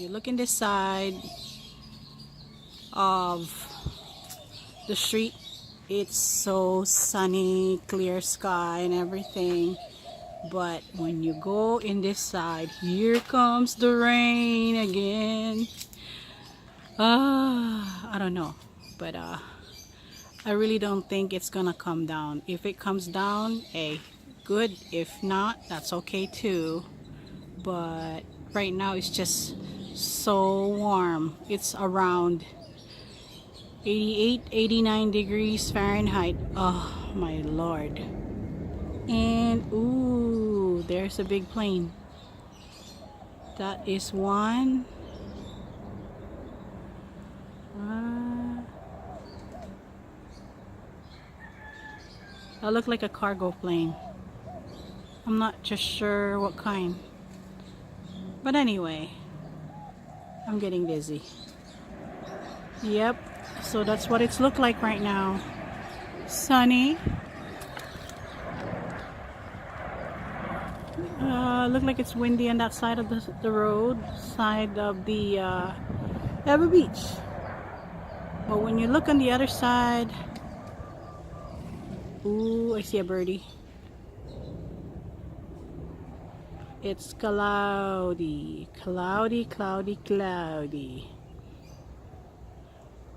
you look in this side of the street, it's so sunny, clear sky and everything. But when you go in this side, here comes the rain again. I don't know, but I really don't think it's gonna come down. If it comes down, hey, good. If not, that's okay too. But right now it's just so warm. It's around 88, 89 degrees Fahrenheit. Oh my lord. And ooh, there's a big plane. That is one. That looked like a cargo plane. I'm not just sure what kind. But anyway, I'm getting dizzy. Yep, so that's what it's looked like right now. Sunny. Look like it's windy on that side of the road, side of the Ever Beach. But when you look on the other side, ooh, I see a birdie. It's cloudy, cloudy, cloudy, cloudy.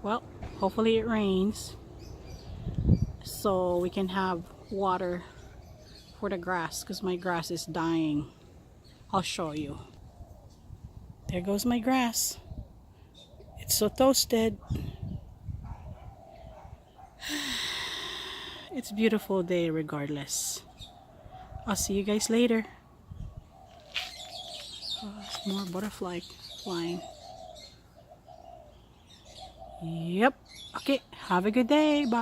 Well, hopefully it rains so we can have water for the grass, because my grass is dying. I'll show you. There goes my grass. It's so toasted. It's a beautiful day regardless. I'll see you guys later. Oh, there's more butterfly flying. Yep. Okay, have a good day. Bye.